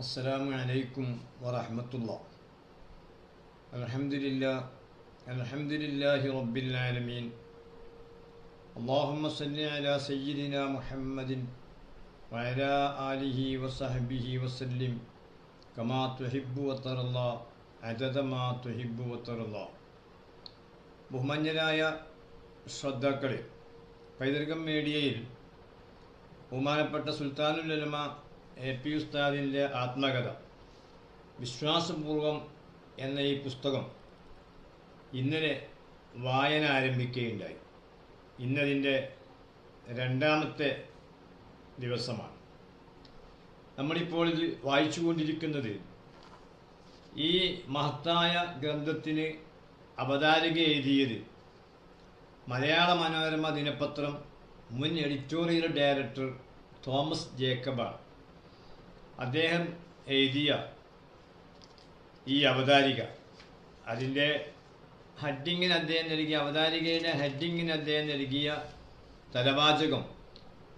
السلام عليكم ورحمة الله. الحمد لله رب العالمين. اللهم صل على سيدنا محمد وعلى آله وصحبه وسلم كما تحب وترى الله عدد ما تحب وترى الله. ബഹുമാന്യരായ ശ്രോതാക്കളെ, പൈതൃകം മീഡിയയിൽ ബഹുമാനപ്പെട്ട സുൽത്താനുൽ ഉലമ AP ഉസ്താദിൻ്റെ ആത്മകഥ വിശ്വാസപൂർവം എന്ന ഈ പുസ്തകം ഇന്നലെ വായന ആരംഭിക്കുകയുണ്ടായി. ഇന്നതിൻ്റെ രണ്ടാമത്തെ ദിവസമാണ്. നമ്മളിപ്പോൾ ഇത് വായിച്ചുകൊണ്ടിരിക്കുന്നത് ഈ മഹത്തായ ഗ്രന്ഥത്തിന് അവതാരിക എഴുതിയത് മലയാള മനോരമ ദിനപത്രം മുൻ എഡിറ്റോറിയൽ ഡയറക്ടർ തോമസ് ജേക്കബാണ്. അദ്ദേഹം എഴുതിയ ഈ അവതാരിക, അതിൻ്റെ ഹെഡിങ്ങിന് അദ്ദേഹം നൽകിയ അവതാരികയുടെ ഹെഡിങ്ങിന് അദ്ദേഹം നൽകിയ തലവാചകം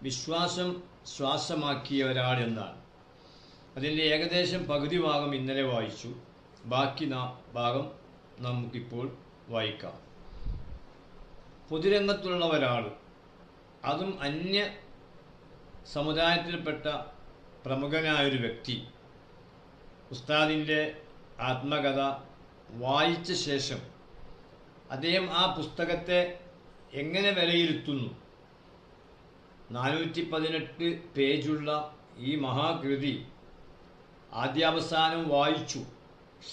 വിശ്വാസം ശ്വാസമാക്കിയ ഒരാൾ എന്നാണ്. അതിൻ്റെ ഏകദേശം പകുതി ഭാഗം ഇന്നലെ വായിച്ചു. ബാക്കി ഭാഗം നമുക്കിപ്പോൾ വായിക്കാം. പൊതുരംഗത്തുള്ള ഒരാൾ, അതും അന്യ സമുദായത്തിൽപ്പെട്ട പ്രമുഖനായൊരു വ്യക്തി ഉസ്താദിൻ്റെ ആത്മകഥ വായിച്ച ശേഷം അദ്ദേഹം ആ പുസ്തകത്തെ എങ്ങനെ വിലയിരുത്തുന്നു? 418 പേജുള്ള ഈ മഹാകൃതി ആദ്യാവസാനം വായിച്ചു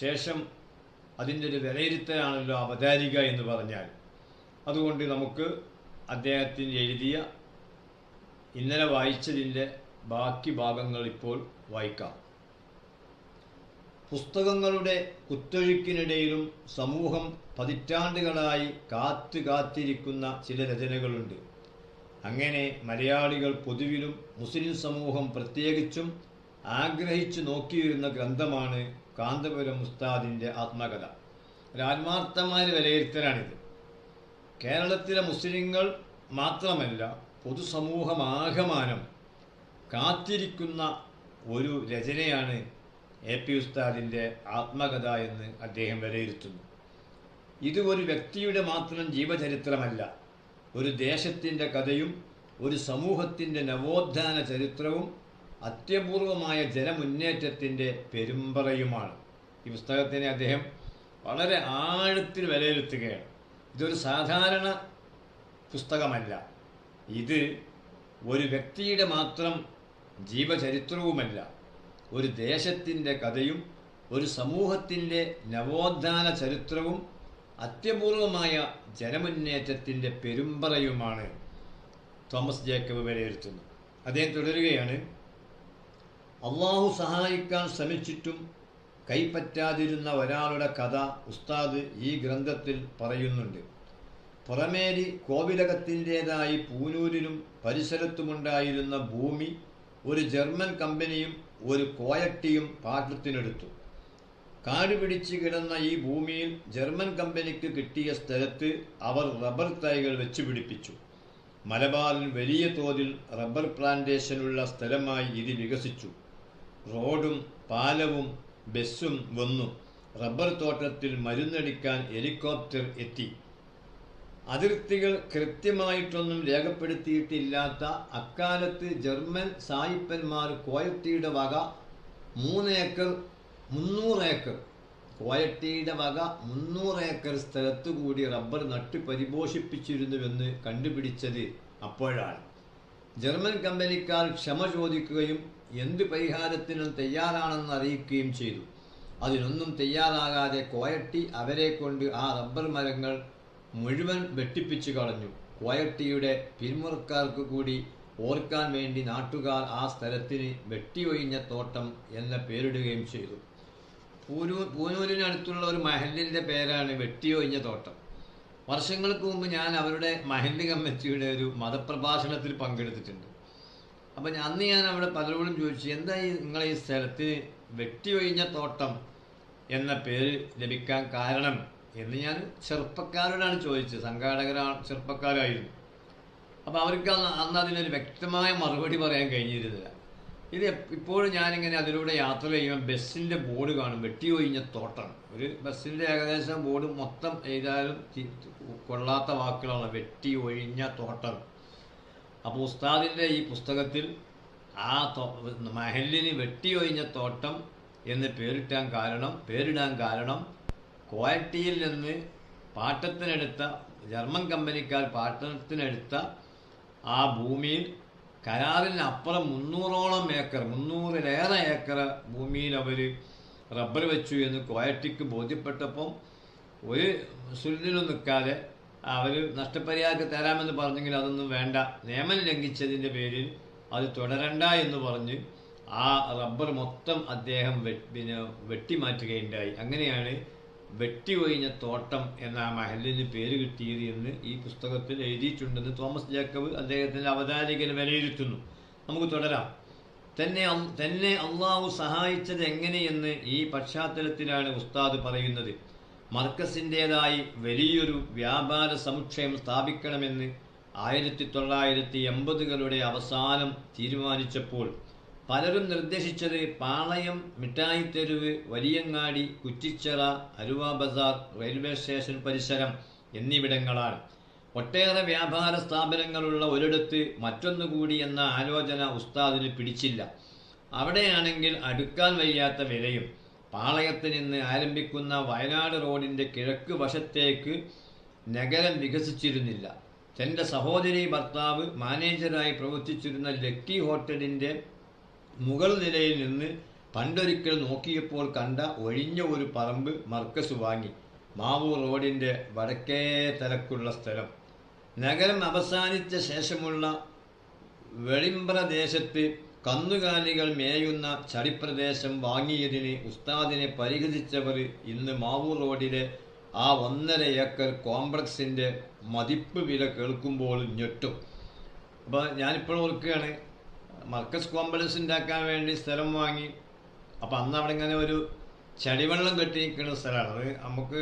ശേഷം അതിൻ്റെ ഒരു വിലയിരുത്തലാണല്ലോ അവതാരിക എന്ന് പറഞ്ഞാൽ. അതുകൊണ്ട് നമുക്ക് അദ്ദേഹത്തിന് എഴുതിയ ഇന്നലെ വായിച്ചതിൻ്റെ ബാക്കി ഭാഗങ്ങൾ ഇപ്പോൾ വായിക്കാം. പുസ്തകങ്ങളുടെ കുത്തൊഴുക്കിനിടയിലും സമൂഹം പതിറ്റാണ്ടുകളായി കാത്തിരിക്കുന്ന ചില രചനകളുണ്ട്. അങ്ങനെ മലയാളികൾ പൊതുവിലും മുസ്ലിം സമൂഹം പ്രത്യേകിച്ചും ആഗ്രഹിച്ചു നോക്കിയിരുന്ന ഗ്രന്ഥമാണ് കാന്തപുരം ഉസ്താദിൻ്റെ ആത്മകഥ. ഒരു ആത്മാർത്ഥമായ വിലയിരുത്തലാണിത്. കേരളത്തിലെ മുസ്ലിങ്ങൾ മാത്രമല്ല, പൊതുസമൂഹമാകമാനം കാത്തിരിക്കുന്ന ഒരു രചനയാണ് AP ഉസ്താദിൻ്റെ ആത്മകഥ എന്ന് അദ്ദേഹം വിലയിരുത്തുന്നു. ഇത് ഒരു വ്യക്തിയുടെ മാത്രം ജീവചരിത്രമല്ല, ഒരു ദേശത്തിൻ്റെ കഥയും ഒരു സമൂഹത്തിൻ്റെ നവോത്ഥാന ചരിത്രവും അത്യപൂർവമായ ജനമുന്നേറ്റത്തിൻ്റെ പെരുമ്പറയുമാണ്. ഈ പുസ്തകത്തിനെ അദ്ദേഹം വളരെ ആഴത്തിൽ വിലയിരുത്തുകയാണ്. ഇതൊരു സാധാരണ പുസ്തകമല്ല, ഇത് ഒരു വ്യക്തിയുടെ മാത്രം ജീവചരിത്രവുമല്ല, ഒരു ദേശത്തിൻ്റെ കഥയും ഒരു സമൂഹത്തിൻ്റെ നവോത്ഥാന ചരിത്രവും അത്യപൂർവമായ ജനമുന്നേറ്റത്തിൻ്റെ പെരുമ്പറയുമാണ് തോമസ് ജേക്കബ് വിലയിരുത്തുന്നത്. അദ്ദേഹം തുടരുകയാണ്. അള്ളാഹു സഹായിക്കാൻ ശ്രമിച്ചിട്ടും കൈപ്പറ്റാതിരുന്ന ഒരാളുടെ കഥ ഉസ്താദ് ഈ ഗ്രന്ഥത്തിൽ പറയുന്നുണ്ട്. പുറമേരി കോവിലകത്തിൻ്റേതായി പൂനൂരിലും പരിസരത്തുമുണ്ടായിരുന്ന ഭൂമി ഒരു ജർമ്മൻ കമ്പനിയും ഒരു കോയട്ടിയും പാട്ടത്തിനെടുത്തു. കാടുപിടിച്ച് കിടന്ന ഈ ഭൂമിയിൽ ജർമ്മൻ കമ്പനിക്ക് കിട്ടിയ സ്ഥലത്ത് അവർ റബ്ബർ തൈകൾ വെച്ചുപിടിപ്പിച്ചു. മലബാറിൽ വലിയ തോതിൽ റബ്ബർ പ്ലാന്റേഷനുള്ള സ്ഥലമായി ഇത് വികസിച്ചു. റോഡും പാലവും ബസ്സും വന്നു. റബ്ബർ തോട്ടത്തിൽ മരുന്നടിക്കാൻ ഹെലികോപ്റ്റർ എത്തി. അതിർത്തികൾ കൃത്യമായിട്ടൊന്നും രേഖപ്പെടുത്തിയിട്ടില്ലാത്ത അക്കാലത്ത് ജർമ്മൻ സായിപ്പന്മാർ കോയട്ടിയുടെ വക 300 ഏക്കർ കോയട്ടിയുടെ വക 300 ഏക്കർ സ്ഥലത്തു കൂടി റബ്ബർ നട്ട് പരിപോഷിപ്പിച്ചിരുന്നുവെന്ന് കണ്ടുപിടിച്ചത് അപ്പോഴാണ്. ജർമ്മൻ കമ്പനിക്കാർ ക്ഷമ ചോദിക്കുകയും എന്ത് പരിഹാരത്തിനും തയ്യാറാണെന്ന് അറിയിക്കുകയും ചെയ്തു. അതിനൊന്നും തയ്യാറാകാതെ കോയട്ടി അവരെ കൊണ്ട് ആ റബ്ബർ മരങ്ങൾ മുഴുവൻ വെട്ടിപ്പിച്ചു കളഞ്ഞു. കോയട്ടിയുടെ പിന്മുറക്കാർക്ക് കൂടി ഓർക്കാൻ വേണ്ടി നാട്ടുകാർ ആ സ്ഥലത്തിന് വെട്ടിയൊഴിഞ്ഞ തോട്ടം എന്ന പേരിടുകയും ചെയ്തു. പൂനൂരിനടുത്തുള്ള ഒരു മഹലിൻ്റെ പേരാണ് വെട്ടിയൊഴിഞ്ഞ തോട്ടം. വർഷങ്ങൾക്ക് മുമ്പ് ഞാൻ അവരുടെ മഹല്ല് കമ്മിറ്റിയുടെ ഒരു മതപ്രഭാഷണത്തിൽ പങ്കെടുത്തിട്ടുണ്ട്. അപ്പം അന്ന് ഞാൻ അവിടെ പലരോടും ചോദിച്ചു, എന്താ നിങ്ങളെ ഈ സ്ഥലത്തിന് വെട്ടിയൊഴിഞ്ഞ തോട്ടം എന്ന പേര് ലഭിക്കാൻ കാരണം എന്ന് ഞാൻ ചെറുപ്പക്കാരോടാണ് ചോദിച്ചത്. സംഘാടകരാണ്, ചെറുപ്പക്കാരായിരുന്നു. അപ്പോൾ അവർക്ക് അന്ന് അതിനൊരു വ്യക്തമായ മറുപടി പറയാൻ കഴിഞ്ഞിരുന്നില്ല. ഇത് ഇപ്പോഴും ഞാനിങ്ങനെ അതിലൂടെ യാത്ര ചെയ്യുമ്പോൾ ബസ്സിൻ്റെ ബോർഡ് കാണും, വെട്ടിയൊഴിഞ്ഞ തോട്ടം. ഒരു ബസ്സിൻ്റെ ഏകദേശം ബോർഡ് മൊത്തം എഴുതാനും കൊള്ളാത്ത വാക്കുകളാണ്, വെട്ടി ഒഴിഞ്ഞ തോട്ടം. അപ്പോൾ ഉസ്താദിൻ്റെ ഈ പുസ്തകത്തിൽ ആ മഹലിന് വെട്ടിയൊഴിഞ്ഞ തോട്ടം എന്ന് പേരിടാൻ കാരണം കുവൈറ്റിൽ നിന്ന് പാട്ടത്തിനെടുത്ത ജർമ്മൻ കമ്പനിക്കാർ പാട്ടത്തിനെടുത്ത ആ ഭൂമിയിൽ കരാറിനപ്പുറം 300ഓളം ഏക്കർ, 300-ലേറെ ഏക്കർ ഭൂമിയിൽ അവർ റബ്ബർ വെച്ചു എന്ന് കുവൈറ്റിക്ക് ബോധ്യപ്പെട്ടപ്പം ഒരു സുല്ലിലും നിൽക്കാതെ അവർ നഷ്ടപരിഹാരം തരാമെന്ന് പറഞ്ഞെങ്കിൽ അതൊന്നും വേണ്ട, നിയമം ലംഘിച്ചതിൻ്റെ പേരിൽ അത് തുടരണ്ട എന്ന് പറഞ്ഞ് ആ റബ്ബർ മൊത്തം അദ്ദേഹം വെട്ടിമാറ്റുകയുണ്ടായി. അങ്ങനെയാണ് വെട്ടി ഒഴിഞ്ഞ തോട്ടം എന്ന ആ മഹലിന് പേര് കിട്ടിയത് എന്ന് ഈ പുസ്തകത്തിൽ എഴുതിയിട്ടുണ്ടെന്ന് തോമസ് ജേക്കബ് അദ്ദേഹത്തിൻ്റെ അവതാരികയിൽ വിലയിരുത്തുന്നു. നമുക്ക് തുടരാം. തന്നെ അള്ളാഹു സഹായിച്ചത് എങ്ങനെയെന്ന് ഈ പശ്ചാത്തലത്തിലാണ് ഉസ്താദ് പറയുന്നത്. മർക്കസിൻ്റേതായി വലിയൊരു വ്യാപാര സമുച്ചയം സ്ഥാപിക്കണമെന്ന് 1980കളുടെ അവസാനം തീരുമാനിച്ചപ്പോൾ പലരും നിർദ്ദേശിച്ചത് പാളയം, മിഠായിത്തെരുവ്, വലിയങ്ങാടി, കുറ്റിച്ചിറ, അരുവ ബസാർ, റെയിൽവേ സ്റ്റേഷൻ പരിസരം എന്നിവിടങ്ങളാണ്. ഒട്ടേറെ വ്യാപാര സ്ഥാപനങ്ങളുള്ള ഒരിടത്ത് മറ്റൊന്നുകൂടി എന്ന ആലോചന ഉസ്താദിന് പിടിച്ചില്ല. അവിടെയാണെങ്കിൽ അടുക്കാൻ വയ്യാത്ത വിലയും. പാളയത്ത് നിന്ന് ആരംഭിക്കുന്ന വയനാട് റോഡിൻ്റെ കിഴക്ക് വശത്തേക്ക് നഗരം വികസിച്ചിരുന്നില്ല. തൻ്റെ സഹോദരി ഭർത്താവ് മാനേജരായി പ്രവർത്തിച്ചിരുന്ന ലക്കി ഹോട്ടലിൻ്റെ മുകൾ നിലയിൽ നിന്ന് പണ്ടൊരിക്കൽ നോക്കിയപ്പോൾ കണ്ട ഒഴിഞ്ഞ ഒരു പറമ്പ് മർക്കസ് വാങ്ങി. മാവൂർ റോഡിൻ്റെ വടക്കേ തലക്കുള്ള സ്ഥലം. നഗരം അവസാനിച്ച ശേഷമുള്ള വെളിമ്പ്രദേശത്ത് കന്നുകാലികൾ മേയുന്ന ചടിപ്രദേശം വാങ്ങിയതിന് ഉസ്താദിനെ പരിഹസിച്ചവർ ഇന്ന് മാവൂർ റോഡിലെ ആ 1.5 ഏക്കർ കോംപ്ലക്സിൻ്റെ മതിപ്പ് വില കേൾക്കുമ്പോൾ ഞെട്ടും. അപ്പോൾ ഞാനിപ്പോൾ ഓർക്കുകയാണ്, മർക്കസ് കോംപ്ലക്സ് ഉണ്ടാക്കാൻ വേണ്ടി സ്ഥലം വാങ്ങി. അപ്പം അന്ന് അവിടെ ഇങ്ങനെ ഒരു ചടിവെള്ളം കെട്ടി നിൽക്കുന്ന സ്ഥലമാണ്. അത് നമുക്ക്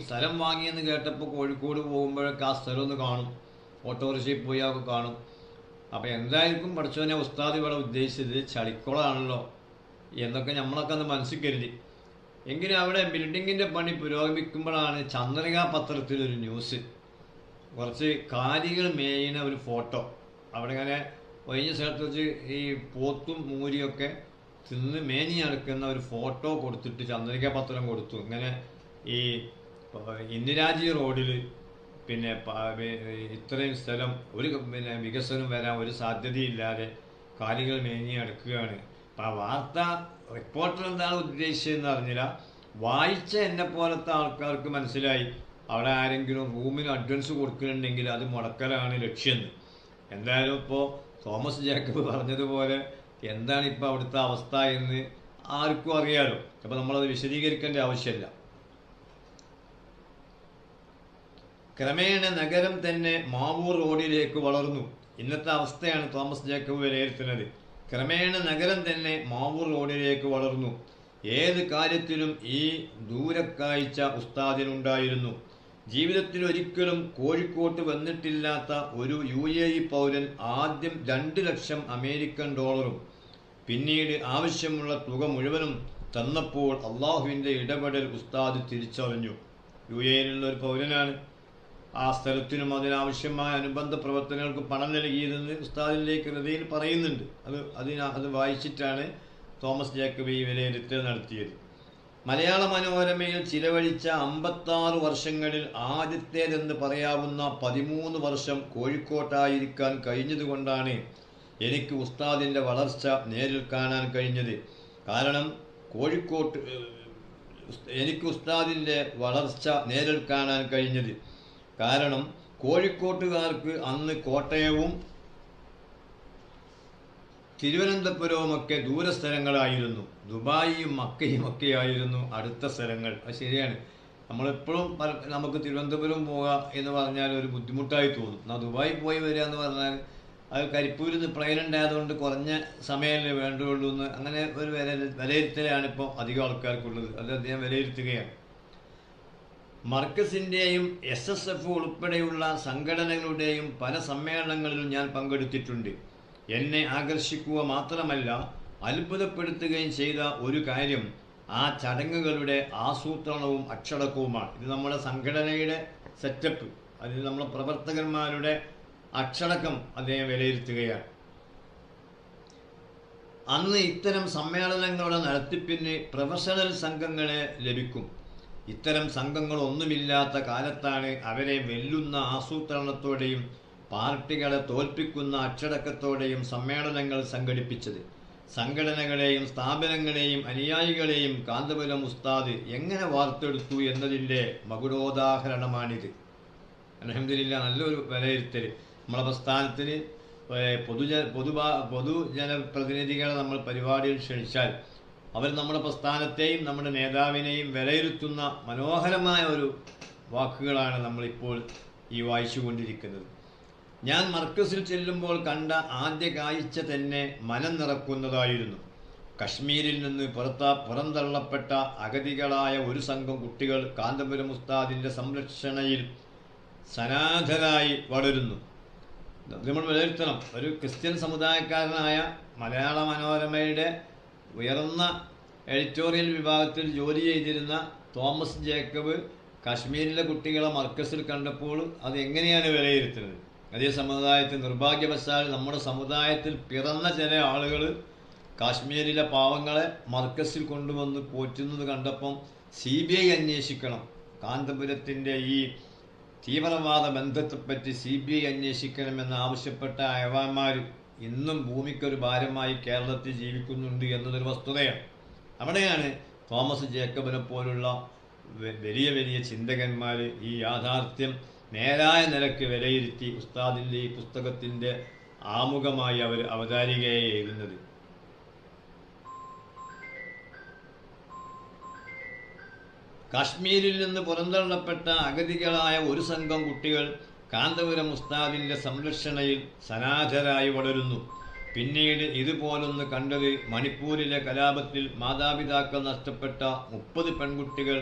സ്ഥലം വാങ്ങിയെന്ന് കേട്ടപ്പോൾ കോഴിക്കോട് പോകുമ്പോഴൊക്കെ ആ സ്ഥലം ഒന്ന് കാണും, ഓട്ടോറിക്ഷയിൽ പോയി ഒക്കെ കാണും. അപ്പം എന്തായിരിക്കും പഠിച്ചവനെ ഉസ്താദ് ഇവിടെ ഉദ്ദേശിച്ചത്, ചളിക്കുളമാണല്ലോ എന്നൊക്കെ നമ്മളൊക്കെ അന്ന് മനസ്സിൽ കരുതി. എങ്കിലും അവിടെ ബിൽഡിങ്ങിൻ്റെ പണി പുരോഗമിക്കുമ്പോഴാണ് ചന്ദ്രിക പത്രത്തിലൊരു ന്യൂസ്, കുറച്ച് കാലികൾ മേയുന്ന ഒരു ഫോട്ടോ. അവിടെ ഇങ്ങനെ ഒഴിഞ്ഞ സ്ഥലത്ത് വെച്ച് ഈ പോത്തും മൂരിയൊക്കെ തിന്ന് മേഞ്ഞി നടക്കുന്ന ഒരു ഫോട്ടോ കൊടുത്തിട്ട് ചന്ദ്രിക പത്രം കൊടുത്തു. ഇങ്ങനെ ഈ ഇന്ദിരാജി റോഡിൽ പിന്നെ ഇത്രയും സ്ഥലം ഒരു വികസനം വരാൻ ഒരു സാധ്യതയില്ലാതെ കാലികൾ മേഞ്ഞി നടക്കുകയാണ്. അപ്പം ആ വാർത്ത റിപ്പോർട്ടർ എന്താണ് ഉദ്ദേശിച്ചതെന്ന് അറിഞ്ഞില്ല. വായിച്ച എന്നെ പോലത്തെ ആൾക്കാർക്ക് മനസ്സിലായി അവിടെ ആരെങ്കിലും റൂമിന് അഡ്വാൻസ് കൊടുക്കുന്നുണ്ടെങ്കിൽ അത് മുടക്കലാണ് ലക്ഷ്യമെന്ന്. എന്തായാലും ഇപ്പോൾ തോമസ് ജേക്കബ് പറഞ്ഞതുപോലെ എന്താണ് ഇപ്പോൾ അവിടുത്തെ അവസ്ഥ എന്ന് ആർക്കും അറിയാലോ. അപ്പോൾ നമ്മളത് വിശദീകരിക്കേണ്ട ആവശ്യമില്ല. ക്രമേണ നഗരം തന്നെ മാവൂർ റോഡിലേക്ക് വളർന്നു. ഇന്നത്തെ അവസ്ഥയാണ് തോമസ് ജേക്കബ് വിലയിരുത്തുന്നത്. ക്രമേണ നഗരം തന്നെ മാവൂർ റോഡിലേക്ക് വളർന്നു. ഏത് കാര്യത്തിലും ഈ ദൂരക്കാഴ്ച ഉസ്താദിനുണ്ടായിരുന്നു. ജീവിതത്തിൽ ഒരിക്കലും കോഴിക്കോട്ട് വന്നിട്ടില്ലാത്ത ഒരു UAE പൗരൻ ആദ്യം 2 ലക്ഷം അമേരിക്കൻ ഡോളറും പിന്നീട് ആവശ്യമുള്ള തുക മുഴുവനും തന്നപ്പോൾ അള്ളാഹുവിൻ്റെ ഇടപെടൽ ഉസ്താദ് തിരിച്ചറിഞ്ഞു. UAEയിലുള്ള ഒരു പൗരനാണ്. ആ സ്ഥലത്തിനും അതിനാവശ്യമായ അനുബന്ധ പ്രവർത്തനങ്ങൾക്ക് പണം നൽകിയതെന്ന് ഉസ്താദിൻ്റെ കൃതിയിൽ പറയുന്നുണ്ട്. അത് വായിച്ചിട്ടാണ് തോമസ് ജേക്കബ് ഈ വിലയിരുത്തൽ നടത്തിയത്. മലയാള മനോരമയിൽ ചിലവഴിച്ച 56 വർഷങ്ങളിൽ ആദ്യത്തേതെന്ന് പറയാവുന്ന 13 വർഷം കോഴിക്കോട്ടായിരിക്കാൻ കഴിഞ്ഞതുകൊണ്ടാണ് എനിക്ക് ഉസ്താദിൻ്റെ വളർച്ച നേരിൽ കാണാൻ കഴിഞ്ഞത്. കാരണം കോഴിക്കോട്ടുകാർക്ക് അന്ന് കോട്ടയവും തിരുവനന്തപുരവുമൊക്കെ ദൂരസ്ഥലങ്ങളായിരുന്നു. ദുബായിയും മക്കയും ഒക്കെ ആയിരുന്നു അടുത്ത സ്ഥലങ്ങൾ. അത് ശരിയാണ്. നമ്മളെപ്പോഴും നമുക്ക് തിരുവനന്തപുരം പോവുക എന്ന് പറഞ്ഞാൽ ഒരു ബുദ്ധിമുട്ടായി തോന്നും. എന്നാൽ ദുബായി പോയി വരിക എന്ന് പറഞ്ഞാൽ അത് കരിപ്പൂരിൽ നിന്ന് പ്ലെയിൻ ഉണ്ടായതുകൊണ്ട് കുറഞ്ഞ സമയമല്ലേ വേണ്ടുള്ളൂ എന്ന് അങ്ങനെ ഒരു വിലയിരുത്തലാണ് ഇപ്പോൾ അധികം ആൾക്കാർക്കുള്ളത്. അത് അദ്ദേഹം വിലയിരുത്തുകയാണ്. മർക്കസിൻ്റെയും SSF ഉൾപ്പെടെയുള്ള സംഘടനകളുടെയും പല സമ്മേളനങ്ങളിലും ഞാൻ പങ്കെടുത്തിട്ടുണ്ട്. എന്നെ ആകർഷിക്കുക മാത്രമല്ല അത്ഭുതപ്പെടുത്തുകയും ചെയ്ത ഒരു കാര്യം ആ ചടങ്ങുകളുടെ ആസൂത്രണവും അച്ചടക്കവുമാണ്. ഇത് നമ്മുടെ സംഘടനയുടെ സെറ്റപ്പ്, അതിൽ നമ്മുടെ പ്രവർത്തകന്മാരുടെ അച്ചടക്കം അദ്ദേഹം വിലയിരുത്തുകയാണ്. അന്ന് ഇത്തരം സമ്മേളനങ്ങളുടെ നടത്തിപ്പിന് പ്രൊഫഷണൽ സംഘങ്ങളെ ലഭിക്കും. ഇത്തരം സംഘങ്ങളൊന്നുമില്ലാത്ത കാലത്താണ് അവരെ വെല്ലുന്ന ആസൂത്രണത്തോടെയും പാർട്ടികളെ തോൽപ്പിക്കുന്ന അച്ചടക്കത്തോടെയും സമ്മേളനങ്ങൾ സംഘടിപ്പിച്ചത്. സംഘടനകളെയും സ്ഥാപനങ്ങളെയും അനുയായികളെയും കാന്തപുരം ഉസ്താദ് എങ്ങനെ വാർത്തെടുത്തു എന്നതിൻ്റെ മകുടോദാഹരണമാണിത്. അൽഹംദുലില്ലാഹ്, നല്ലൊരു വിലയിരുത്തൽ. നമ്മളെ പ്രസ്ഥാനത്തിന് പൊതുജനപ്രതിനിധികളെ നമ്മൾ പരിപാടിയിൽ ക്ഷണിച്ചാൽ അവർ നമ്മുടെ പ്രസ്ഥാനത്തെയും നമ്മുടെ നേതാവിനെയും വിലയിരുത്തുന്ന മനോഹരമായ ഒരു വാക്കുകളാണ് നമ്മളിപ്പോൾ ഈ വായിച്ചുകൊണ്ടിരിക്കുന്നത്. ഞാൻ മർക്കസിൽ ചെല്ലുമ്പോൾ കണ്ട ആദ്യ കാഴ്ച തന്നെ മനം നിറക്കുന്നതായിരുന്നു. കശ്മീരിൽ നിന്ന് പുറന്തള്ളപ്പെട്ട അഗതികളായ ഒരു സംഘം കുട്ടികൾ കാന്തപുരം ഉസ്താദിൻ്റെ സംരക്ഷണയിൽ സനാഥരായി വളരുന്നു. നമ്മൾ വിലയിരുത്തണം, ഒരു ക്രിസ്ത്യൻ സമുദായക്കാരനായ മലയാള മനോരമയുടെ ഉയർന്ന എഡിറ്റോറിയൽ വിഭാഗത്തിൽ ജോലി ചെയ്തിരുന്ന തോമസ് ജേക്കബ് കാശ്മീരിലെ കുട്ടികളെ മർക്കസിൽ കണ്ടപ്പോൾ അത് എങ്ങനെയാണ് വിലയിരുത്തുന്നത്? അതേ സമുദായത്തിൽ നിർഭാഗ്യവശാൽ നമ്മുടെ സമുദായത്തിൽ പിറന്ന ചില ആളുകൾ കാശ്മീരിലെ പാവങ്ങളെ മർക്കസിൽ കൊണ്ടുവന്ന് പോറ്റുന്നത് കണ്ടപ്പം CBI അന്വേഷിക്കണം, കാന്തപുരത്തിൻ്റെ ഈ തീവ്രവാദ ബന്ധത്തെപ്പറ്റി CBI അന്വേഷിക്കണമെന്ന് ആവശ്യപ്പെട്ട അയവാന്മാർ ഇന്നും ഭൂമിക്കൊരു ഭാരമായി കേരളത്തിൽ ജീവിക്കുന്നുണ്ട് എന്നതൊരു വസ്തുതയാണ്. അവിടെയാണ് തോമസ് ജേക്കബിനെ പോലുള്ള വലിയ വലിയ ചിന്തകന്മാർ ഈ യാഥാർത്ഥ്യം നേരായ നിലയ്ക്ക് വിലയിരുത്തി ഉസ്താദിൻ്റെ ഈ പുസ്തകത്തിൻ്റെ ആമുഖമായി അവർ അവതാരികയെ എഴുതുന്നത്. കാശ്മീരിൽ നിന്ന് പുറന്തള്ളപ്പെട്ട അഗതികളായ ഒരു സംഘം കുട്ടികൾ കാന്തപുരം ഉസ്താദിൻ്റെ സംരക്ഷണയിൽ സനാഥരായി വളരുന്നു. പിന്നീട് ഇതുപോലൊന്ന് കണ്ടത് മണിപ്പൂരിലെ കലാപത്തിൽ മാതാപിതാക്കൾ നഷ്ടപ്പെട്ട 30 പെൺകുട്ടികൾ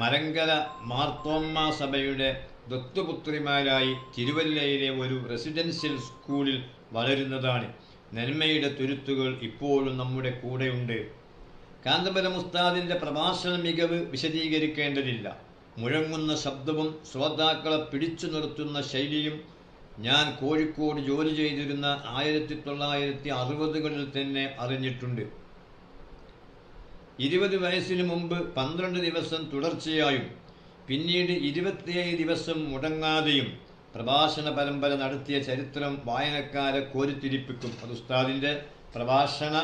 മലങ്കര മാർത്തോമ്മ സഭയുടെ ദത്തുപുത്രിമാരായി തിരുവല്ലയിലെ ഒരു റെസിഡൻഷ്യൽ സ്കൂളിൽ വളരുന്നതാണ്. നന്മയുടെ തുരുത്തുകൾ ഇപ്പോഴും നമ്മുടെ കൂടെയുണ്ട്. കാന്തപുരം ഉസ്താദിൻ്റെ പ്രഭാഷണ മികവ് വിശദീകരിക്കേണ്ടതില്ല. മുഴങ്ങുന്ന ശബ്ദവും ശ്രോതാക്കളെ പിടിച്ചു നിർത്തുന്ന ശൈലിയും ഞാൻ കോഴിക്കോട് ജോലി ചെയ്തിരുന്ന 1960കളിൽ തന്നെ അറിഞ്ഞിട്ടുണ്ട്. 20 വയസ്സിന് മുമ്പ് 12 ദിവസം തുടർച്ചയായും പിന്നീട് 27 ദിവസം മുടങ്ങാതെയും പ്രഭാഷണ പരമ്പര നടത്തിയ ചരിത്രം വായനക്കാരെ കോരിത്തിരിപ്പിക്കും. അത് ഉസ്താദിൻ്റെ പ്രഭാഷണ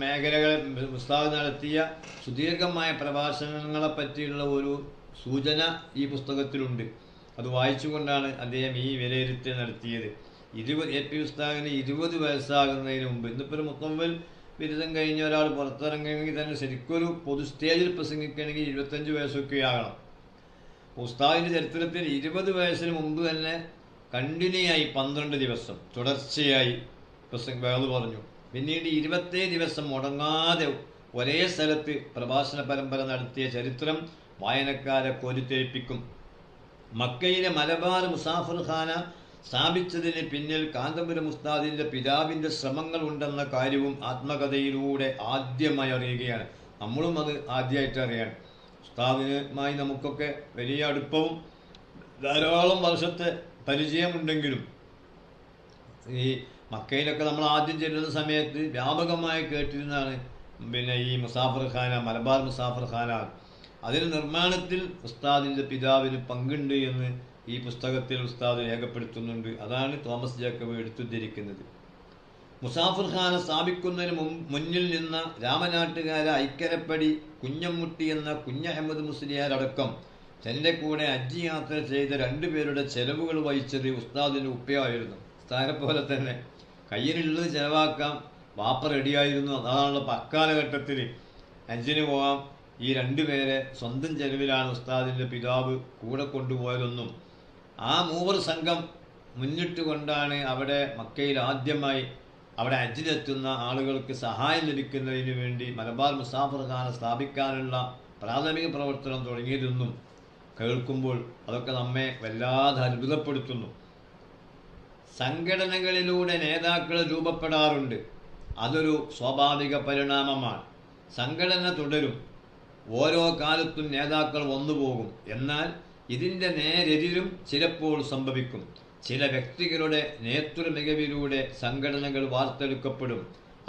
മേഖലകൾ, ഉസ്താദ് നടത്തിയ സുദീർഘമായ പ്രഭാഷണങ്ങളെ പറ്റിയുള്ള ഒരു സൂചന ഈ പുസ്തകത്തിലുണ്ട്. അത് വായിച്ചുകൊണ്ടാണ് അദ്ദേഹം ഈ വിലയിരുത്തൽ നടത്തിയത്. AP ഉസ്താദിന് 20 വയസ്സാകുന്നതിന് മുമ്പ്, ഇന്നിപ്പോൾ ഒരു മുത്തവ്വൽ ബിരുദം കഴിഞ്ഞ ഒരാൾ പുറത്തിറങ്ങണമെങ്കിൽ തന്നെ ശരിക്കൊരു പൊതു സ്റ്റേജിൽ പ്രസംഗിക്കണമെങ്കിൽ 25 വയസ്സൊക്കെ ആകണം. ഉസ്താദിൻ്റെ ചരിത്രത്തിൽ 20 വയസ്സിന് മുമ്പ് തന്നെ കണ്ടിന്യൂ ആയി 12 ദിവസം തുടർച്ചയായി വേള് പറഞ്ഞു. പിന്നീട് 27 ദിവസം മുടങ്ങാതെ ഒരേ സ്ഥലത്ത് പ്രഭാഷണ പരമ്പര നടത്തിയ ചരിത്രം വായനക്കാരെ കോരിത്തെരിപ്പിക്കും. മക്കയിലെ മലബാർ മുസാഫർ ഖാന സ്ഥാപിച്ചതിന് പിന്നിൽ കാന്തപുരം ഉസ്താദിൻ്റെ പിതാവിൻ്റെ ശ്രമങ്ങൾ ഉണ്ടെന്ന കാര്യവും ആത്മകഥയിലൂടെ ആദ്യമായി അറിയുകയാണ്. നമ്മളും അത് ആദ്യമായിട്ട് അറിയാണ്. ഉസ്താദിനുമായി നമുക്കൊക്കെ വലിയ അടുപ്പവും ധാരാളം വർഷത്തെ പരിചയമുണ്ടെങ്കിലും ഈ മക്കയിലൊക്കെ നമ്മൾ ആദ്യം ചെല്ലുന്ന സമയത്ത് വ്യാപകമായി കേട്ടിരുന്നതാണ് ഈ മുസാഫർ ഖാന, മലബാർ മുസാഫർ ഖാന. അതിന് നിർമ്മാണത്തിൽ ഉസ്താദിൻ്റെ പിതാവിന് പങ്കുണ്ട് എന്ന് ഈ പുസ്തകത്തിൽ ഉസ്താദ് രേഖപ്പെടുത്തുന്നുണ്ട്. അതാണ് തോമസ് ജേക്കബ് എടുത്തുദ്ധരിക്കുന്നത്. മുസാഫർ ഖാന സ്ഥാപിക്കുന്നതിന് മുന്നിൽ നിന്ന രാമനാട്ടുകാര ഐക്കരപ്പടി കുഞ്ഞമ്മുട്ടി എന്ന കുഞ്ഞഹമ്മദ് മുസ്ലിയാരടക്കം തൻ്റെ കൂടെ ഹജ്ജ് യാത്ര ചെയ്ത 2 പേരുടെ ചെലവുകൾ വഹിച്ചത് ഉസ്താദിൻ്റെ ഉപ്പയായിരുന്നു. ഉസ്താദിനെ പോലെ തന്നെ കയ്യിലുള്ളത് ചെലവാക്കാം വാപ്പ റെഡിയായിരുന്നു. അതാണല്ലോ അക്കാലഘട്ടത്തിൽ ഹജ്ജിന് പോകാം. ഈ 2 പേരെ സ്വന്തം ചെലവിലാണ് ഉസ്താദിൻ്റെ പിതാവ് കൂടെ കൊണ്ടുപോയതെന്നും ആ 3 സംഘം മുന്നിട്ട് കൊണ്ടാണ് അവിടെ മക്കയിൽ ആദ്യമായി അവിടെ ഹജ്ജിലെത്തുന്ന ആളുകൾക്ക് സഹായം ലഭിക്കുന്നതിന് വേണ്ടി മലബാർ മുസാഫർ ഖാന സ്ഥാപിക്കാനുള്ള പ്രാഥമിക പ്രവർത്തനം തുടങ്ങിയതെന്നും കേൾക്കുമ്പോൾ അതൊക്കെ നമ്മെ വല്ലാതെ അത്ഭുതപ്പെടുത്തുന്നു. സംഘടനകളിലൂടെ നേതാക്കൾ രൂപപ്പെടാറുണ്ട്. അതൊരു സ്വാഭാവിക പരിണാമമാണ്. സംഘടന തുടരും, ഓരോ കാലത്തും നേതാക്കൾ വന്നുപോകും. എന്നാൽ ഇതിൻ്റെ നേരെതിരും ചിലപ്പോൾ സംഭവിക്കും. ചില വ്യക്തികളുടെ നേതൃ മികവിലൂടെ സംഘടനകൾ വാർത്തെടുക്കപ്പെടും.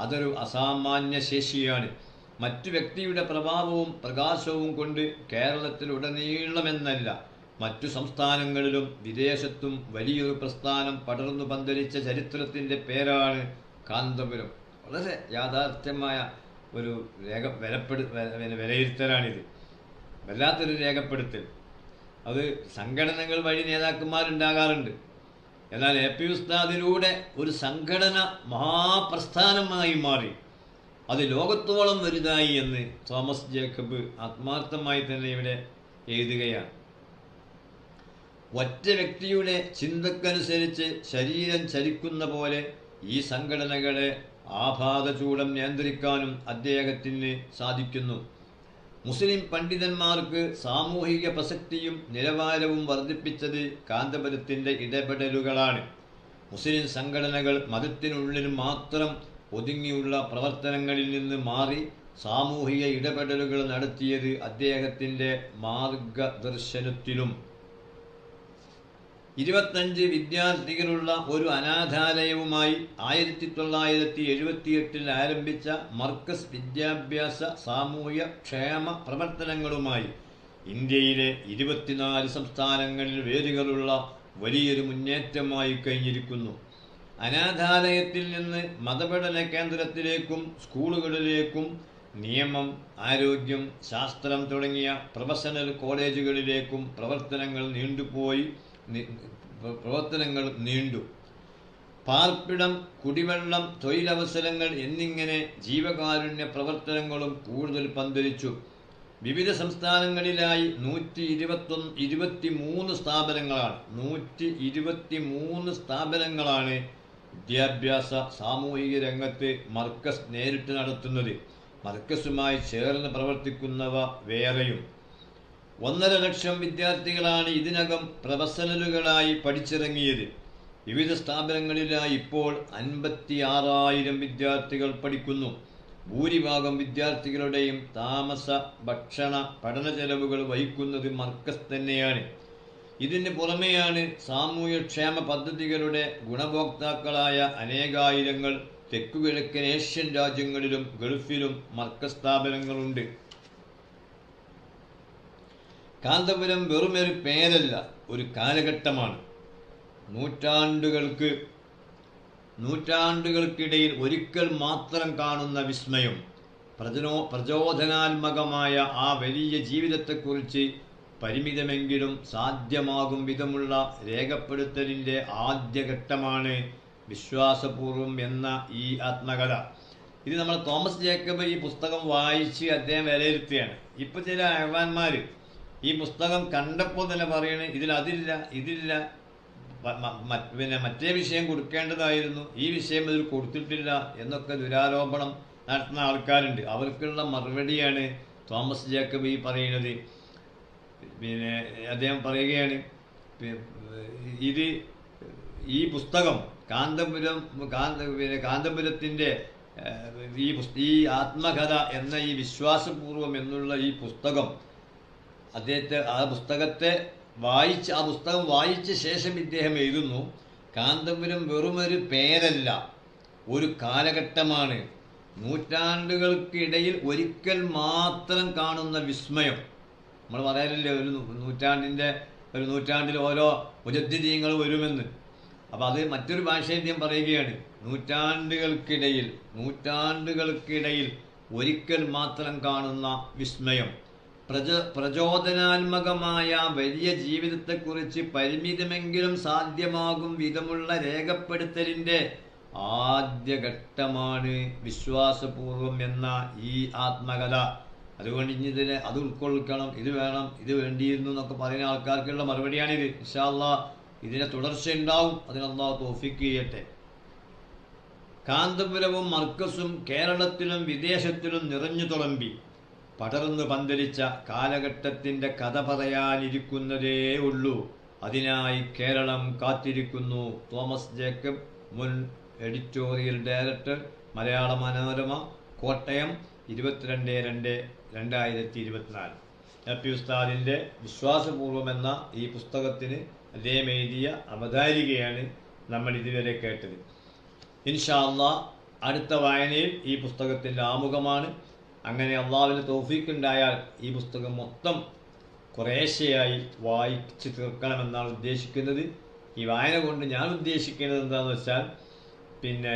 അതൊരു അസാമാന്യ ശേഷിയാണ്. മറ്റു വ്യക്തിയുടെ പ്രഭാവവും പ്രകാശവും കൊണ്ട് കേരളത്തിലുടനീളമെന്നല്ല, മറ്റു സംസ്ഥാനങ്ങളിലും വിദേശത്തും വലിയൊരു പ്രസ്ഥാനം പടർന്നു പന്തലിച്ച ചരിത്രത്തിൻ്റെ പേരാണ് കാന്തപുരം. വളരെ യാഥാർത്ഥ്യമായ ഒരു വിലയിരുത്തലാണിത്. വല്ലാത്തൊരു രേഖപ്പെടുത്തൽ. അത് സംഘടനകൾ വഴി നേതാക്കന്മാരുണ്ടാകാറുണ്ട്. എന്നാൽ എ പി ഉസ്താദിലൂടെ ഒരു സംഘടന മഹാപ്രസ്ഥാനമായി മാറി, അത് ലോകത്തോളം വലുതായി എന്ന് തോമസ് ജേക്കബ് ആത്മാർത്ഥമായി തന്നെ ഇവിടെ എഴുതുകയാണ്. ഒറ്റ വ്യക്തിയുടെ ചിന്തക്കനുസരിച്ച് ശരീരം ചലിക്കുന്ന പോലെ ഈ സംഘടനകളെ ആപാദചൂടം നിയന്ത്രിക്കാനും അദ്ദേഹത്തിന് സാധിക്കുന്നു. മുസ്ലിം പണ്ഡിതന്മാർക്ക് സാമൂഹിക പ്രസക്തിയും നിലവാരവും വർദ്ധിപ്പിച്ചത് കാന്തപുരത്തിൻ്റെ ഇടപെടലുകളാണ്. മുസ്ലിം സംഘടനകൾ മതത്തിനുള്ളിൽ മാത്രം ഒതുങ്ങിയുള്ള പ്രവർത്തനങ്ങളിൽ നിന്ന് മാറി സാമൂഹിക ഇടപെടലുകൾ നടത്തിയത് അദ്ദേഹത്തിൻ്റെ മാർഗദർശനത്തിലും. 25 വിദ്യാർത്ഥികളുള്ള ഒരു അനാഥാലയവുമായി 1978 ആരംഭിച്ച മർക്കസ് വിദ്യാഭ്യാസ സാമൂഹ്യ ക്ഷേമ പ്രവർത്തനങ്ങളുമായി ഇന്ത്യയിലെ 24 സംസ്ഥാനങ്ങളിൽ വേരുകളുള്ള വലിയൊരു മുന്നേറ്റമായി കഴിഞ്ഞിരിക്കുന്നു. അനാഥാലയത്തിൽ നിന്ന് മതപഠന കേന്ദ്രത്തിലേക്കും സ്കൂളുകളിലേക്കും നിയമം, ആരോഗ്യം, ശാസ്ത്രം തുടങ്ങിയ പ്രൊഫഷണൽ കോളേജുകളിലേക്കും പ്രവർത്തനങ്ങൾ നീണ്ടു. പാർപ്പിടം, കുടിവെള്ളം, തൊഴിലവസരങ്ങൾ എന്നിങ്ങനെ ജീവകാരുണ്യ പ്രവർത്തനങ്ങളും കൂടുതൽ പന്തലിച്ചു. വിവിധ സംസ്ഥാനങ്ങളിലായി 123 സ്ഥാപനങ്ങളാണ് വിദ്യാഭ്യാസ സാമൂഹിക രംഗത്ത് മർക്കസ് നേരിട്ട് നടത്തുന്നത്. മർക്കസുമായി ചേർന്ന് പ്രവർത്തിക്കുന്നവ വേറെയും. 1.5 ലക്ഷം വിദ്യാർത്ഥികളാണ് ഇതിനകം പ്രൊഫഷണലുകളായി പഠിച്ചിറങ്ങിയത്. വിവിധ സ്ഥാപനങ്ങളിലായി ഇപ്പോൾ 56,000 വിദ്യാർത്ഥികൾ പഠിക്കുന്നു. ഭൂരിഭാഗം വിദ്യാർത്ഥികളുടെയും താമസ, ഭക്ഷണ, പഠന ചെലവുകൾ വഹിക്കുന്നത് മർക്കസ് തന്നെയാണ്. ഇതിന് പുറമെയാണ് സാമൂഹ്യക്ഷേമ പദ്ധതികളുടെ ഗുണഭോക്താക്കളായ അനേകായിരങ്ങൾ. തെക്കുകിഴക്കൻ ഏഷ്യൻ രാജ്യങ്ങളിലും ഗൾഫിലും മർക്കസ് സ്ഥാപനങ്ങളുണ്ട്. കാന്തപുരം വെറുമൊരു പേരല്ല, ഒരു കാലഘട്ടമാണ്. നൂറ്റാണ്ടുകൾക്കിടയിൽ ഒരിക്കൽ മാത്രം കാണുന്ന വിസ്മയം. പ്രചോദനാത്മകമായ ആ വലിയ ജീവിതത്തെക്കുറിച്ച് പരിമിതമെങ്കിലും സാധ്യമാകും വിധമുള്ള രേഖപ്പെടുത്തലിൻ്റെ ആദ്യഘട്ടമാണ് വിശ്വാസപൂർവം എന്ന ഈ ആത്മകഥ. ഇത് നമ്മൾ തോമസ് ജേക്കബ് ഈ പുസ്തകം വായിച്ച് അദ്ദേഹം വിലയിരുത്തുകയാണ്. ഇപ്പോൾ ചില അഹ്വാന്മാർ ഈ പുസ്തകം കണ്ടപ്പോൾ തന്നെ പറയണേ ഇതില്ല, പിന്നെ മറ്റേ വിഷയം കൊടുക്കേണ്ടതായിരുന്നു, ഈ വിഷയം ഇതിൽ കൊടുത്തിട്ടില്ല എന്നൊക്കെ ദുരാരോപണം നടത്തുന്ന ആൾക്കാരുണ്ട്. അവർക്കുള്ള മറുപടിയാണ് തോമസ് ജേക്കബ് ഈ പറയുന്നത്. പിന്നെ അദ്ദേഹം പറയുകയാണ്, ഈ പുസ്തകം കാന്തപുരത്തിൻ്റെ ഈ ആത്മകഥ എന്ന ഈ വിശ്വാസപൂർവം എന്നുള്ള ഈ പുസ്തകം ആ പുസ്തകം വായിച്ച ശേഷം ഇദ്ദേഹം എഴുതുന്നു, കാന്തപുരം വെറുമൊരു പേരല്ല, ഒരു കാലഘട്ടമാണ്. നൂറ്റാണ്ടുകൾക്കിടയിൽ മാത്രം കാണുന്ന വിസ്മയം. നമ്മൾ പറയാറില്ലേ, ഒരു നൂറ്റാണ്ടിൽ ഓരോ മുജദ്ദിദീങ്ങൾ വരുമെന്ന്. അപ്പം അത് മറ്റൊരു ഭാഷയിൽ ഞാൻ പറയുകയാണ്, നൂറ്റാണ്ടുകൾക്കിടയിൽ ഒരിക്കൽ മാത്രം കാണുന്ന വിസ്മയം. പ്രചോദനാത്മകമായ വലിയ ജീവിതത്തെക്കുറിച്ച് പരിമിതമെങ്കിലും സാധ്യമാകും വിധമുള്ള രേഖപ്പെടുത്തലിൻ്റെ ആദ്യഘട്ടമാണ് വിശ്വാസപൂർവം എന്ന ഈ ആത്മകഥ. അതുകൊണ്ട് ഇനി അത് ഉൾക്കൊള്ളിക്കണം, ഇത് വേണം, ഇത് വേണ്ടിയിരുന്നു എന്നൊക്കെ പറയുന്ന ആൾക്കാർക്കുള്ള മറുപടിയാണിത്. ഇൻഷാ അല്ലാഹ് ഇതിൻ്റെ തുടർച്ചയുണ്ടാവും. അതിന് അല്ലാഹു തൗഫീഖ് ചെയ്യട്ടെ. കാന്തപുരവും മർക്കസും കേരളത്തിലും വിദേശത്തിലും നിറഞ്ഞു തുളമ്പി പടർന്നു പന്തലിച്ച കാലഘട്ടത്തിൻ്റെ കഥ പറയാനിരിക്കുന്നതേ ഉള്ളൂ. അതിനായി കേരളം കാത്തിരിക്കുന്നു. തോമസ് ജേക്കബ്, മുൻ editorial director, Malayala Manorama, Kottayam, 22/2/2024. LP ഉസ്താദിൻ്റെ വിശ്വാസപൂർവം എന്ന ഈ പുസ്തകത്തിന് അദ്ദേഹം എഴുതിയ അവതാരികയാണ് നമ്മൾ ഇതുവരെ കേട്ടത്. ഇൻഷാ അല്ലാഹ് അടുത്ത വായനയിൽ ഈ പുസ്തകത്തിൻ്റെ ആമുഖമാണ്. അങ്ങനെ അള്ളാഹുവിന് തൗഫീഖ് ഉണ്ടായാൽ ഈ പുസ്തകം മൊത്തം കുറേശ്ശെയായി വായിച്ച് തീർക്കണമെന്നാണ് ഉദ്ദേശിക്കുന്നത്. ഈ വായന കൊണ്ട് ഞാൻ ഉദ്ദേശിക്കുന്നത് എന്താണെന്ന് വെച്ചാൽ, പിന്നെ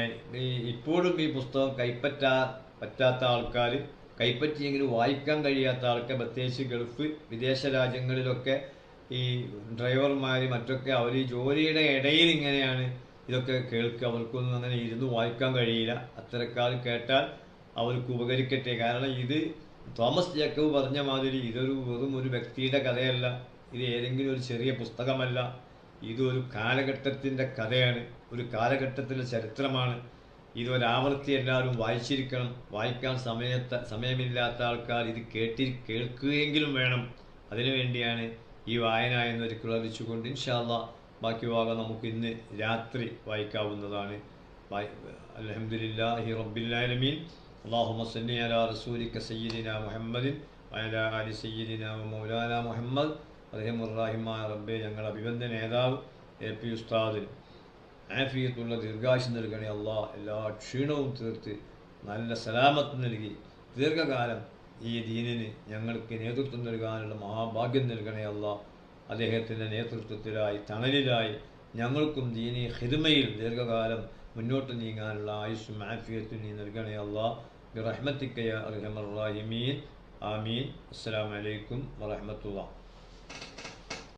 ഇപ്പോഴും ഈ പുസ്തകം പറ്റാത്ത ആൾക്കാർ, കൈപ്പറ്റിയെങ്കിലും വായിക്കാൻ കഴിയാത്ത ആൾക്കാർ, പ്രത്യേകിച്ച് ഗൾഫ് വിദേശ രാജ്യങ്ങളിലൊക്കെ ഈ ഡ്രൈവർമാർ മറ്റൊക്കെ അവർ ഈ ജോലിയുടെ ഇടയിൽ ഇങ്ങനെയാണ് ഇതൊക്കെ കേൾക്കുക. അവർക്കൊന്നും അങ്ങനെ ഇരുന്ന് വായിക്കാൻ കഴിയില്ല. അത്തരക്കാർ കേട്ടാൽ അവർക്ക് ഉപകരിക്കട്ടെ. കാരണം ഇത് തോമസ് ജേക്കബ് പറഞ്ഞ മാതിരി ഇതൊരു വെറും ഒരു വ്യക്തിയുടെ കഥയല്ല, ഇത് ഏതെങ്കിലും ഒരു ചെറിയ പുസ്തകമല്ല. ഇതൊരു കാലഘട്ടത്തിൻ്റെ കഥയാണ്, ഒരു കാലഘട്ടത്തിൻ്റെ ചരിത്രമാണ്. ഇതൊരാവർത്തി എല്ലാവരും വായിച്ചിരിക്കണം. വായിക്കാൻ സമയമില്ലാത്ത ആൾക്കാർ ഇത് കേൾക്കുകയെങ്കിലും വേണം. അതിനുവേണ്ടിയാണ് ഈ വായന എന്നൊരിക്കൽ അറിയിച്ചുകൊണ്ട് ഇൻഷാ അല്ലാഹ് ബാക്കി ഭാഗം നമുക്ക് ഇന്ന് രാത്രി വായിക്കാവുന്നതാണ്. അൽഹംദുലില്ലാഹി റബ്ബിൽ ആലമീൻ. അല്ലാഹുമ്മ സല്ലി അലാ റസൂലിക സയ്യിദിനാ മുഹമ്മദിൻ വഅലാ ആലി സയ്യിദിനാ മൗലാനാ മുഹമ്മദ്. റഹിമുർ റഹീമായ റബ്ബേ, ഞങ്ങളുടെ അഭിവന്ദന നേതാവ് LP ഉസ്താദ് ആഫിയത്തുള്ള ദീർഘായുസ്സ് നൽകണേ അല്ലാഹ്. എല്ലാ ക്ഷീണവും തീർത്ത് നല്ല സലാമത്ത് നൽകി ദീർഘകാലം ഈ ദീനിന് ഞങ്ങൾക്ക് നേതൃത്വം നൽകാനുള്ള മഹാഭാഗ്യം നൽകണേ അല്ലാഹ്. അദ്ദേഹത്തിൻ്റെ നേതൃത്വത്തിലായി തണലിലായി ഞങ്ങൾക്കും ദീനി ഖിദ്മയിൽ ദീർഘകാലം മുന്നോട്ട് നീങ്ങാനുള്ള ആയുസ്സും ആഫിയത്തും നീ നൽകണേ അല്ലാഹ്. ബിറഹ്മതിക യാ അർഹമർ റഹീമീൻ. ആമീൻ. അസ്സലാമു അലൈക്കും വറഹ്മത്തുള്ളാഹി.